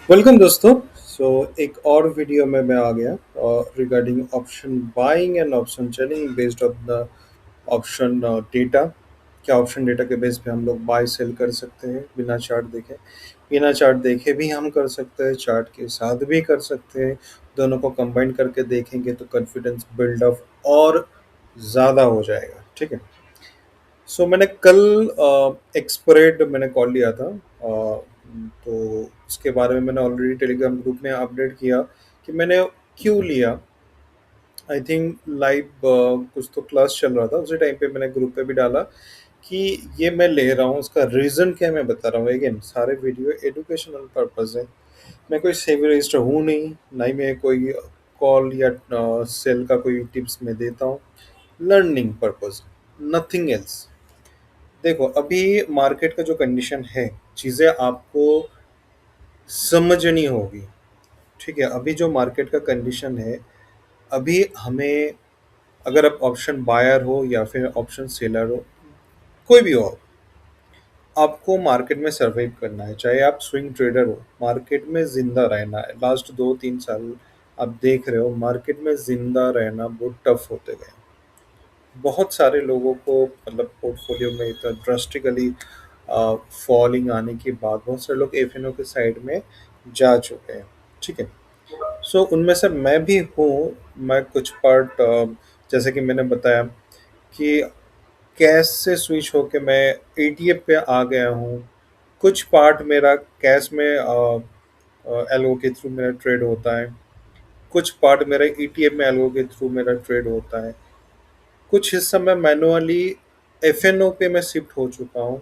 Welcome दोस्तों। एक और वीडियो में मैं आ गया regarding option buying and option selling based of the option data. क्या ऑप्शन डेटा के बेस पे हम लोग बाय सेल कर सकते हैं बिना चार्ट देखे? बिना चार्ट देखे भी हम कर सकते हैं, चार्ट के साथ भी कर सकते हैं। दोनों को कंबाइन करके देखेंगे तो कॉन्फिडेंस बिल्ड अप और ज़्यादा हो जाएगा। ठीक है। मैंने कल एक्सपरेट मैंने कॉल लिया था। तो उसके बारे में मैंने ऑलरेडी टेलीग्राम ग्रुप में अपडेट किया कि मैंने क्यों लिया। आई थिंक लाइव कुछ तो क्लास चल रहा था उसी टाइम पे मैंने ग्रुप पे भी डाला कि ये मैं ले रहा हूँ, उसका रीज़न क्या है मैं बता रहा हूँ। अगेन सारे वीडियो एजुकेशनल पर्पज़ है। मैं कोई सेवी रजिस्टर हूँ नहीं, ना ही मैं कोई कॉल या सेल का कोई टिप्स में देता हूँ। Learning purpose, nothing else. देखो अभी मार्केट का जो कंडीशन है, चीज़ें आपको समझनी होगी। ठीक है, अभी जो मार्केट का कंडीशन है, अभी हमें, अगर आप ऑप्शन बायर हो या फिर ऑप्शन सेलर हो, कोई भी हो, आपको मार्केट में सर्वाइव करना है। चाहे आप स्विंग ट्रेडर हो, मार्केट में जिंदा रहना है। लास्ट 2-3 साल आप देख रहे हो मार्केट में जिंदा रहना बहुत टफ होते गए। बहुत सारे लोगों को मतलब पोर्टफोलियो में इतना ड्रास्टिकली फॉलिंग आने के बाद बहुत सारे लोग एफएनओ के साइड में जा चुके हैं। ठीक है। उनमें से मैं भी हूँ। मैं कुछ पार्ट, जैसे कि मैंने बताया कि कैश से स्विच होके मैं एटीएफ पे आ गया हूँ। कुछ पार्ट मेरा कैश में एलओ के थ्रू मेरा ट्रेड होता है। कुछ पार्ट मेरा ईटीएफ में एलओ के थ्रू मेरा ट्रेड होता है। कुछ हिस्सा मैं मैनुअली एफएनओ पे मैं शिफ्ट हो चुका हूँ।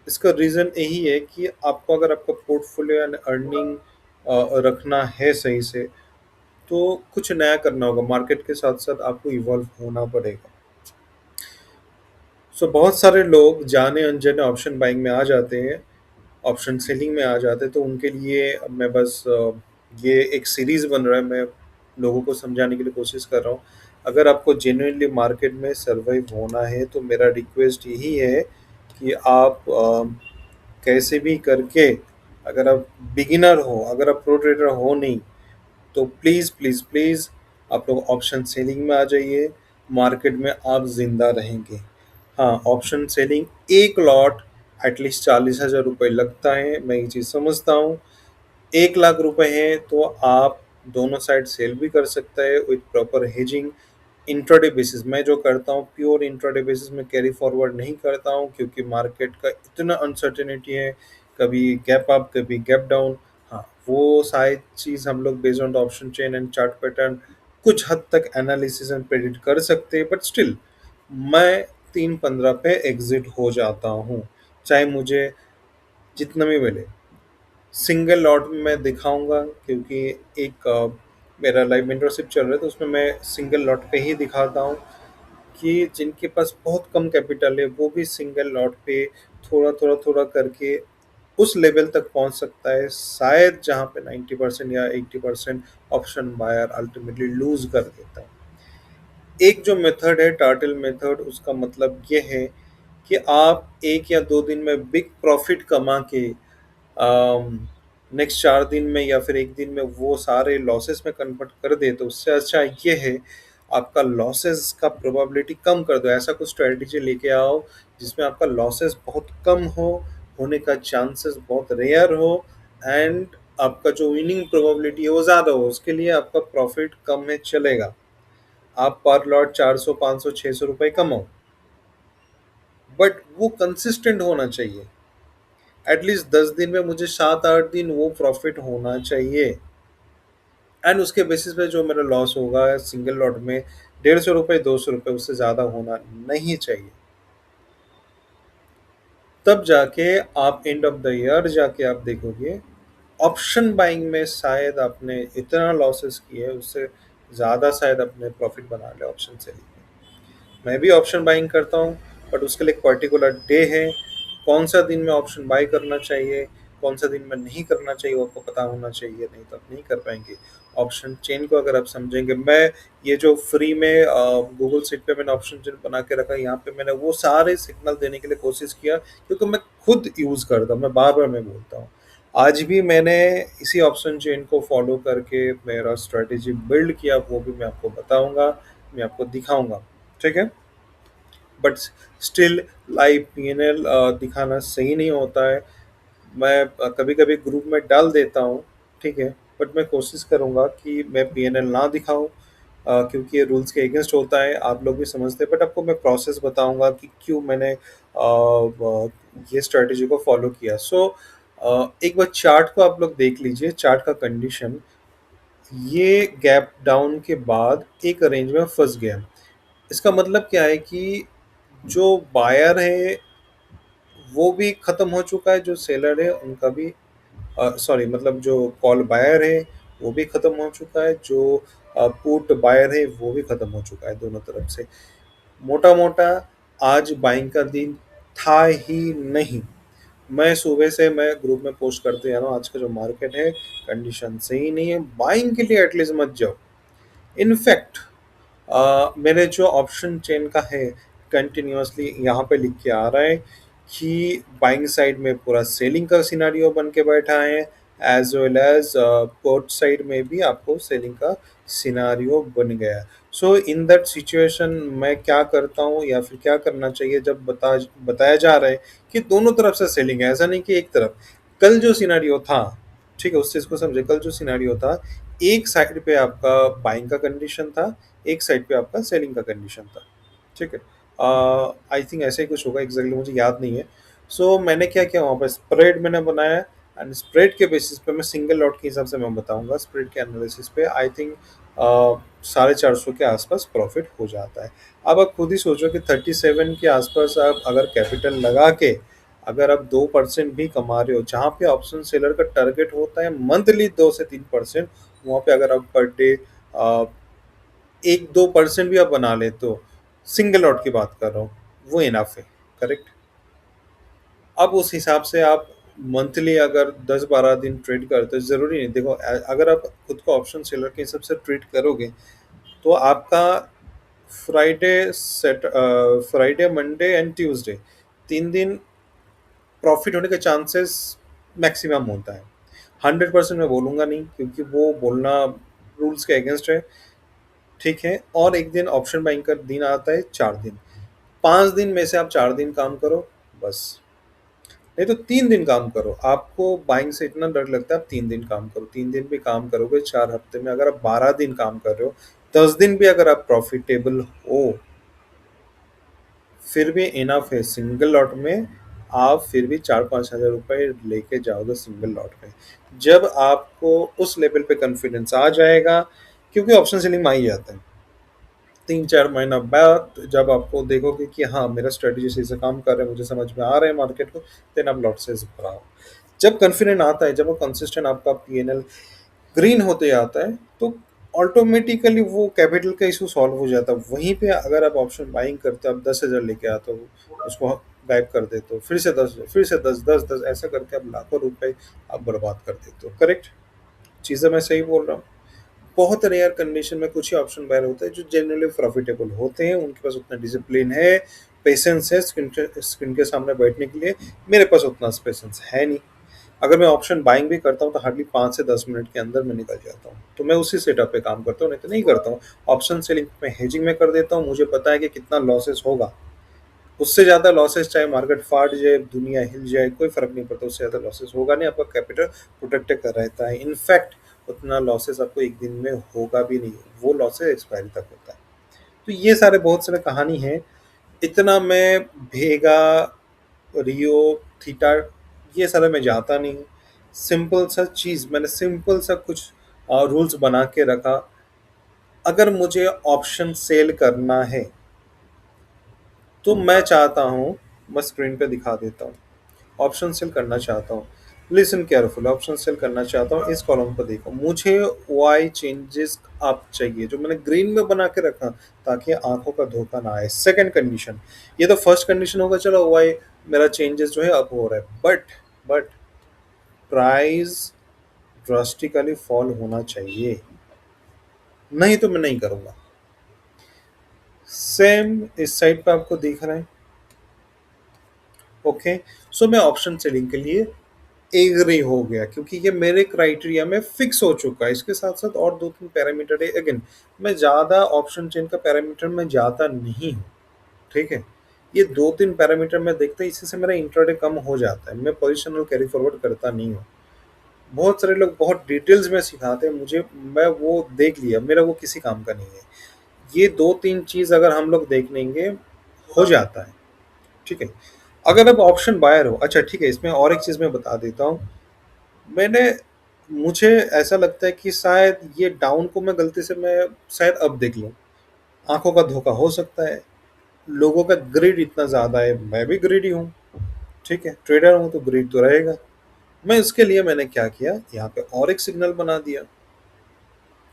इसका रीज़न यही है कि आपको, अगर आपका पोर्टफोलियो एंड अर्निंग रखना है सही से, तो कुछ नया करना होगा। मार्केट के साथ साथ आपको इवॉल्व होना पड़ेगा। बहुत सारे लोग जाने अनजाने ऑप्शन बाइंग में आ जाते हैं, ऑप्शन सेलिंग में आ जाते हैं। तो उनके लिए अब मैं बस ये एक सीरीज़ बन रहा है, मैं लोगों को समझाने के लिए कोशिश कर रहा हूँ। अगर आपको जेन्युइनली मार्केट में सर्वाइव होना है तो मेरा रिक्वेस्ट यही है कि आप कैसे भी करके, अगर आप बिगिनर हो, अगर आप प्रो ट्रेडर हो नहीं, तो प्लीज़ प्लीज़ प्लीज़ आप लोग ऑप्शन सेलिंग में आ जाइए। मार्केट में आप जिंदा रहेंगे। हाँ, ऑप्शन सेलिंग एक लॉट एटलीस्ट 40,000 रुपये लगता है, मैं ये चीज़ समझता हूँ। 1 लाख रुपए हैं तो आप दोनों साइड सेल भी कर सकते हैं with proper hedging. Intraday basis मैं जो करता हूँ, प्योर इंट्राडे बेसिस में कैरी फॉरवर्ड नहीं करता हूँ, क्योंकि मार्केट का इतना अनसर्टेनिटी है। कभी गैप अप, कभी गैप डाउन। हाँ, वो सारी चीज़ हम लोग based on option chain and chart pattern कुछ हद तक एनालिसिस एंड प्रेडिक्ट कर सकते हैं, बट स्टिल मैं 3:15 पे एग्जिट हो जाता हूँ, चाहे मुझे जितना भी मिले। सिंगल लॉट में मैं दिखाऊंगा, क्योंकि एक मेरा लाइव मेंटरशिप चल रहा है, तो उसमें मैं सिंगल लॉट पे ही दिखाता हूँ कि जिनके पास बहुत कम कैपिटल है वो भी सिंगल लॉट पे थोड़ा थोड़ा थोड़ा करके उस लेवल तक पहुंच सकता है, शायद जहां पे 90% या 80% ऑप्शन बायर अल्टीमेटली लूज कर देता है। एक जो मेथड है टार्टल मेथड, उसका मतलब ये है कि आप 1 या 2 दिन में बिग प्रॉफिट कमा के नेक्स्ट 4 दिन में या फिर एक दिन में वो सारे लॉसेस में कन्वर्ट कर दे, तो उससे अच्छा ये है आपका लॉसेस का प्रोबेबिलिटी कम कर दो। ऐसा कुछ स्ट्रेटजी लेके आओ जिसमें आपका लॉसेस बहुत कम हो, होने का चांसेस बहुत रेयर हो, एंड आपका जो विनिंग प्रोबेबिलिटी है वो ज़्यादा हो। उसके लिए आपका प्रॉफिट कम है चलेगा, आप पर लॉट 400 500 600 रुपये कमाओ, बट वो कंसिस्टेंट होना चाहिए। एटलीस्ट 10 दिन में मुझे 7-8 दिन वो प्रॉफिट होना चाहिए, एंड उसके बेसिस पे जो मेरा लॉस होगा सिंगल लॉट में 150 रुपये 200 रुपये, उससे ज़्यादा होना नहीं चाहिए। तब जाके आप एंड ऑफ द ईयर जाके आप देखोगे ऑप्शन बाइंग में शायद आपने इतना लॉसेस किए, उससे ज़्यादा शायद अपने प्रॉफिट बना ले ऑप्शन सेलिंग में। मैं भी ऑप्शन बाइंग करता हूँ, बट उसके लिए एक पर्टिकुलर डे है। कौन सा दिन में ऑप्शन बाई करना चाहिए, कौन सा दिन में नहीं करना चाहिए, वो आपको पता होना चाहिए, नहीं तो आप नहीं कर पाएंगे। ऑप्शन चेन को अगर आप समझेंगे, मैं ये जो फ्री में गूगल सीट पे मैंने ऑप्शन चेन बना के रखा है, यहाँ पे मैंने वो सारे सिग्नल देने के लिए कोशिश किया, क्योंकि मैं खुद यूज़ करता हूँ। मैं बार बार मैं बोलता हूँ, आज भी मैंने इसी ऑप्शन चेन को फॉलो करके मेरा स्ट्रेटेजी बिल्ड किया, वो भी मैं आपको बताऊंगा, मैं आपको दिखाऊंगा। ठीक है। बट स्टिल लाइव पीएनएल दिखाना सही नहीं होता है। मैं कभी कभी ग्रुप में डाल देता हूँ। ठीक है। बट मैं कोशिश करूंगा कि मैं पीएनएल ना दिखाऊं, क्योंकि ये रूल्स के अगेंस्ट होता है, आप लोग भी समझते हैं। बट आपको मैं प्रोसेस बताऊंगा कि क्यों मैंने ये स्ट्रेटेजी को फॉलो किया। सो एक बार चार्ट को आप लोग देख लीजिए, चार्ट का कंडीशन। ये गैप डाउन के बाद एक रेंज में फंस गया। इसका मतलब क्या है कि जो बायर है वो भी खत्म हो चुका है, जो सेलर है उनका भी, सॉरी मतलब जो कॉल बायर है वो भी खत्म हो चुका है, जो पुट बायर है वो भी खत्म हो चुका है, दोनों तरफ से। मोटा मोटा आज बाइंग का दिन था ही नहीं। मैं सुबह से मैं ग्रुप में पोस्ट करते जा रहा हूँ, आज का जो मार्केट है कंडीशन सही नहीं है, बाइंग के लिए एटलीस्ट मत जाओ। इनफैक्ट मेरे जो ऑप्शन चेन का है कंटिन्यूअसली यहाँ पे लिख के आ रहा है कि बाइंग साइड में पूरा सेलिंग का सिनारियो बन के बैठा है, as well as port side में भी आपको सेलिंग का सिनारियो बन गया है। सो इन दैट सिचुएशन मैं क्या करता हूँ या फिर क्या करना चाहिए, जब बताया जा रहा है कि दोनों तरफ से सेलिंग है, ऐसा नहीं कि एक तरफ। कल जो सिनारियो था, ठीक है, उस चीज़ को समझे। कल जो सिनारियो था, एक साइड पे आपका बाइंग का कंडीशन था, एक साइड पे आपका सेलिंग का कंडीशन था। ठीक है। आई थिंक ऐसे ही कुछ होगा, एग्जैक्टली मुझे याद नहीं है। सो मैंने क्या किया, वहाँ पर स्प्रेड मैंने बनाया, एंड स्प्रेड के बेसिस पे मैं सिंगल लॉट के हिसाब से मैं बताऊंगा, स्प्रेड के एनालिसिस पे आई थिंक 450 के आसपास प्रॉफिट हो जाता है। अब आप खुद ही सोचो कि 37 के आसपास आप अगर कैपिटल लगा के अगर आप 2% भी कमा रहे हो, जहाँ पे ऑप्शन सेलर का टारगेट होता है मंथली 2 से 3%, वहाँ पे अगर आप पर डे 1-2% भी आप बना ले तो, सिंगल लॉट की बात कर रहा हूँ, वो इनफ है। करेक्ट। अब उस हिसाब से आप मंथली अगर 10-12 दिन ट्रेड करते हो, जरूरी नहीं, देखो अगर आप खुद को ऑप्शन सेलर के हिसाब से ट्रेड करोगे तो आपका फ्राइडे मंडे एंड ट्यूसडे 3 दिन प्रॉफिट होने के चांसेस मैक्सिमम होता है। 100% मैं बोलूंगा नहीं, क्योंकि वो बोलना रूल्स के अगेंस्ट है। ठीक है। और एक दिन ऑप्शन बाइंग का दिन आता है, 4 दिन। 5 दिन में से आप 4 दिन काम करो बस, नहीं तो 3 दिन काम करो। आपको बाइंग से इतना डर लगता है, आप 3 दिन काम करो। 3 दिन भी काम करोगे 4 हफ्ते में, अगर आप 12 दिन काम कर रहे हो, 10 दिन भी अगर आप प्रॉफिटेबल हो, फिर भी इनफ है। सिंगल लॉट में आप फिर भी 4-5 हज़ार रुपए लेके जाओगे सिंगल लॉट में, जब आपको उस लेवल पे कॉन्फिडेंस आ जाएगा। क्योंकि ऑप्शन सेलिंग में आ ही जाता है 3-4 महीना बाद, जब आपको देखोगे कि हाँ मेरा स्ट्रेटेजी सही से काम कर रहा है, मुझे समझ में आ रहा है मार्केट को, देन आप लॉट से भराओ। जब कॉन्फिडेंट आता है, जब वो कंसिस्टेंट आपका पीएनएल ग्रीन होते आता है, तो ऑटोमेटिकली वो कैपिटल का इशू सॉल्व हो जाता है। वहीं पे अगर आप ऑप्शन बाइंग करते हो, आप 10 हज़ार लेके आते हो, उसको गायब कर देते हो, फिर से 10, फिर से 10, 10, 10, ऐसा करके आप लाखों रुपए आप बर्बाद कर देते हो। करेक्ट। चीज़ें मैं सही बोल रहा हूँ। बहुत रेयर कंडीशन में कुछ ही ऑप्शन बायर होते हैं जो जनरली प्रॉफिटेबल होते हैं, उनके पास उतना डिसिप्लिन है, पेशेंस है स्क्रीन के सामने बैठने के लिए। मेरे पास उतना पेशेंस है नहीं। अगर मैं ऑप्शन बाइंग भी करता हूँ तो हार्डली 5 से 10 मिनट के अंदर मैं निकल जाता हूँ, तो मैं उसी सेटअप पे काम करता हूँ, नहीं तो नहीं करता हूँ। ऑप्शन सेलिंग में हेजिंग में कर देता हूँ, मुझे पता है कि कितना लॉसेस होगा। उससे ज़्यादा लॉसेस चाहे मार्केट फाट जाए, दुनिया हिल जाए, कोई फर्क नहीं पड़ता, उससे ज़्यादा लॉसेस होगा नहीं, आपका कैपिटल प्रोटेक्टेड कर रहता है। इनफैक्ट उतना लॉसेस आपको एक दिन में होगा भी नहीं, वो लॉसेस एक्सपायरी तक होता है। तो ये सारे बहुत सारे कहानी है। इतना मैं भेगा, रियो, थीटा, ये सारा मैं जाता नहीं। सिंपल सा चीज़ मैंने, सिंपल सा कुछ रूल्स बना के रखा। अगर मुझे ऑप्शन सेल करना है तो मैं चाहता हूँ, मैं स्क्रीन पे दिखा देता हूँ। ऑप्शन सेल करना चाहता हूँ, लिसन केयरफुल, ऑप्शन सेल करना चाहता हूँ, इस कॉलम पर देखो, मुझे वाई चेंजेस अप चाहिए, जो मैंने ग्रीन में बना के रखा, ताकि आंखों का धोखा ना आए। सेकंड कंडीशन, ये तो फर्स्ट कंडीशन होगा, चलो वाई मेरा चेंजेस जो है अप हो रहा है, बट प्राइस ड्रास्टिकली फॉल होना चाहिए, नहीं तो मैं नहीं करूंगा। सेम इस साइड पे आपको दिख रहा है। ओके। सो मैं ऑप्शन सेलिंग के लिए एग्री हो गया क्योंकि ये मेरे क्राइटेरिया में फिक्स हो चुका है। इसके साथ साथ और दो तीन पैरामीटर है, अगेन मैं ज़्यादा ऑप्शन चेन का पैरामीटर में जाता नहीं हूँ, ठीक है। ये दो तीन पैरामीटर मैं देखता हूँ, इसी से मेरा इंट्राडे कम हो जाता है, मैं पोजिशनल कैरी फॉरवर्ड करता नहीं हूँ। बहुत सारे लोग बहुत डिटेल्स में सिखाते हैं मुझे, मैं वो देख लिया, मेरा वो किसी काम का नहीं है। ये दो तीन चीज अगर हम लोग देख लेंगे हो जाता है, ठीक है। अगर अब ऑप्शन बायर हो, अच्छा ठीक है, इसमें और एक चीज मैं बता देता हूँ। मैंने मुझे ऐसा लगता है कि शायद ये डाउन को मैं गलती से मैं शायद अब देख लूँ, आंखों का धोखा हो सकता है। लोगों का ग्रिड इतना ज्यादा है, मैं भी ग्रीडी हूँ, ठीक है, ट्रेडर हूँ तो ग्रिड तो रहेगा। मैं इसके लिए मैंने क्या किया, यहाँ पे और एक सिग्नल बना दिया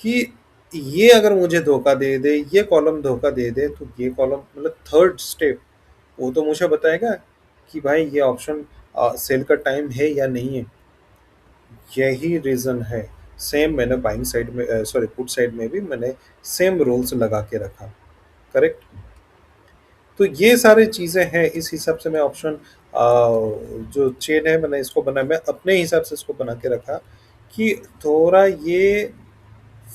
कि ये अगर मुझे धोखा दे दे, ये कॉलम धोखा दे दे, तो ये कॉलम मतलब थर्ड स्टेप वो तो मुझे बताएगा कि भाई ये ऑप्शन सेल का टाइम है या नहीं है। यही रीजन है। सेम मैंने बाइंग साइड में, सॉरी पुट साइड में भी मैंने सेम रूल्स लगा के रखा, करेक्ट। तो ये सारी चीजें हैं, इस हिसाब से मैं ऑप्शन जो चेन है मैंने इसको बना, मैं अपने हिसाब से इसको बना के रखा कि थोड़ा ये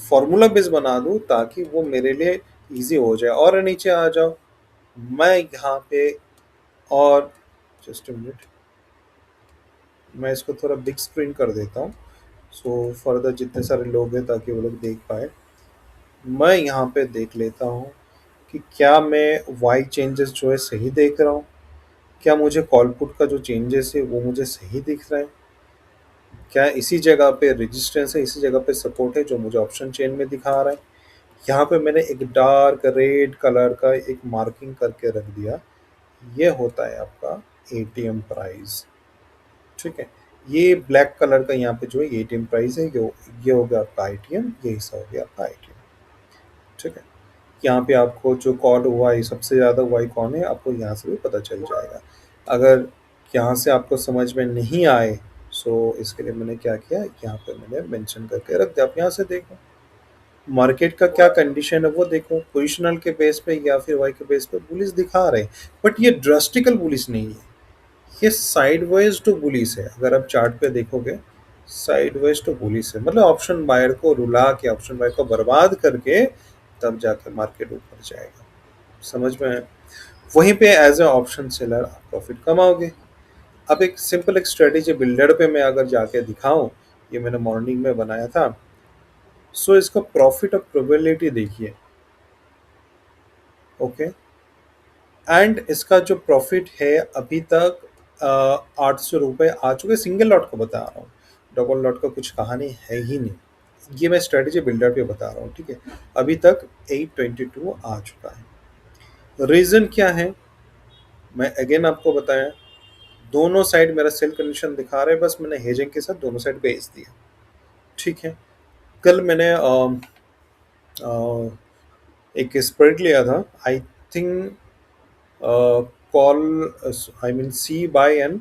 फॉर्मूला बेस बना दूं ताकि वो मेरे लिए इजी हो जाए। और नीचे आ जाओ, मैं यहाँ पे, और जस्ट मिनट, मैं इसको थोड़ा बिग स्क्रीन कर देता हूँ सो फर्दर जितने सारे लोग हैं ताकि वो लोग देख पाए। मैं यहाँ पे देख लेता हूँ कि क्या मैं वाई चेंजेस जो है सही देख रहा हूँ, क्या मुझे कॉल पुट का जो चेंजेस है वो मुझे सही दिख रहा है, क्या इसी जगह पे रेजिस्टेंस है, इसी जगह पे सपोर्ट है जो मुझे ऑप्शन चेन में दिखा रहा है। यहाँ पे मैंने एक डार्क रेड कलर का एक मार्किंग करके रख दिया, ये होता है आपका एटीएम प्राइस, ठीक है। ये ब्लैक कलर का यहाँ पे जो है एटीएम प्राइस है, ये हो गया आपका आईटीएम, ये हिस्सा हो गया आपका आईटीएम, ठीक है। यहाँ पे आपको जो कॉल हुआ है सबसे ज़्यादा हुआ है कौन है, आपको यहाँ से भी पता चल जाएगा। अगर यहाँ से आपको समझ में नहीं आए, सो इसके लिए मैंने क्या किया, यहाँ पे मैंने मेंशन करके रख दिया, आप यहाँ से देखो मार्केट का क्या कंडीशन है वो देखो, पोजिशनल के बेस पे या फिर वाई के बेस पे बुलिस दिखा रहे हैं। बट ये ड्रास्टिकल बुलिस नहीं है, ये साइडवेज टू बुलिस है। अगर आप चार्ट पे देखोगे साइडवेज टू बुलिस है, मतलब ऑप्शन बायर को रुला के, ऑप्शन बायर को बर्बाद करके तब जाके मार्केट ऊपर जाएगा, समझ में है। वहीं पे एज ए ऑप्शन सेलर आप प्रॉफिट कमाओगे। अब एक सिंपल एक स्ट्रेटेजी बिल्डर पे मैं अगर जाके दिखाऊं, ये मैंने मॉर्निंग में बनाया था, सो इसका प्रॉफिट और प्रोबेबिलिटी देखिए, ओके। एंड इसका जो प्रॉफिट है अभी तक 800 रुपये आ चुके, सिंगल लॉट को बता रहा हूँ, डबल लॉट का कुछ कहानी है ही नहीं, ये मैं स्ट्रेटेजी बिल्डर पे बता रहा हूँ, ठीक है। अभी तक 822 आ चुका है। रीज़न क्या है, मैं अगेन आपको बताया, दोनों साइड मेरा सेल कंडीशन दिखा रहे हैं, बस मैंने हेजिंग के साथ दोनों साइड बेच दिया, ठीक है। कल मैंने एक स्प्रेड लिया था, I think call, I mean C buy and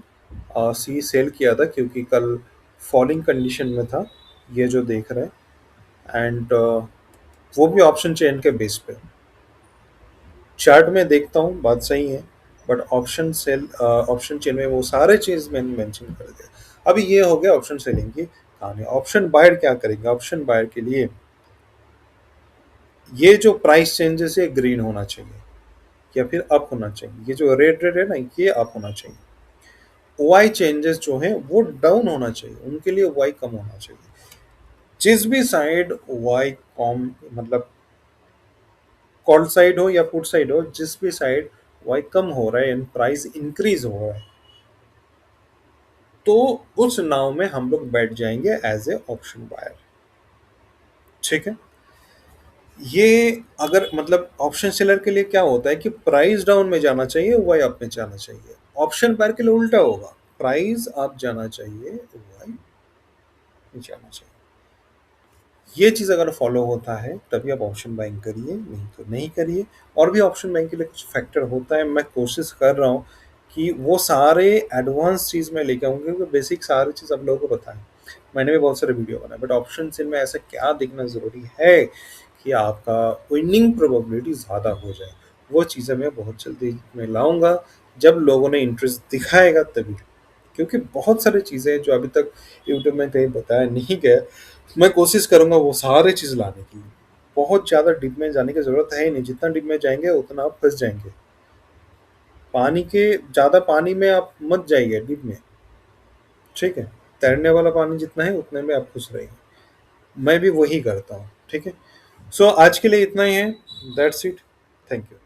C sell किया था क्योंकि कल फॉलिंग कंडीशन में था, ये जो देख रहे हैं। एंड वो भी ऑप्शन चेन के बेस पे, चार्ट में देखता हूँ बात सही है, but option sell option chain में वो सारे चीज मैंने मेंशन कर दिया। अभी ये हो गया ऑप्शन सेलिंग की कहानी। ऑप्शन बायर क्या करेंगे, ऑप्शन बायर के लिए ये जो प्राइस चेंजेस है ग्रीन होना चाहिए या फिर अप होना चाहिए, ये जो रेड रेड है ना ये अप होना चाहिए। वाई चेंजेस जो है वो डाउन होना चाहिए, उनके लिए वाई कम होना चाहिए। जिस भी साइड वाई कॉम मतलब कॉल साइड हो या पुट साइड हो, जिस भी साइड वाई कम हो रहा है एंड प्राइस इंक्रीज हो रहा है, तो उस नाव में हम लोग बैठ जाएंगे एज ए ऑप्शन बायर, ठीक है। ये अगर मतलब ऑप्शन सेलर के लिए क्या होता है कि प्राइस डाउन में जाना चाहिए, वाई अप में जाना चाहिए। ऑप्शन बायर के लिए उल्टा होगा, प्राइस अप जाना चाहिए, वाई जाना चाहिए। ये चीज़ अगर फॉलो होता है तभी आप ऑप्शन बाइंग करिए, नहीं तो नहीं करिए। और भी ऑप्शन बाइंग के लिए कुछ फैक्टर होता है, मैं कोशिश कर रहा हूँ कि वो सारे एडवांस चीज़ में लेके आऊँ क्योंकि बेसिक सारी चीज़ आप लोगों को पता है, मैंने भी बहुत सारे वीडियो बनाए। बट ऑप्शन में ऐसा क्या देखना ज़रूरी है कि आपका विनिंग प्रोबेबिलिटी ज़्यादा हो जाए, वो चीज़ें मैं बहुत जल्दी में लाऊंगा, जब लोगों ने इंटरेस्ट दिखाएगा तभी। क्योंकि बहुत सारी चीज़ें हैं जो अभी तक यूट्यूब में कहीं बताया नहीं गया। मैं कोशिश करूंगा वो सारी चीज़ लाने की। बहुत ज़्यादा डीप में जाने की ज़रूरत है ही नहीं, जितना डीप में जाएंगे उतना आप फंस जाएंगे। पानी के ज़्यादा पानी में आप मत जाइए डीप में, ठीक है। तैरने वाला पानी जितना है उतने में आप खुश रहिए। मैं भी वही करता हूँ, ठीक है। सो आज के लिए इतना ही है। That's it. Thank you.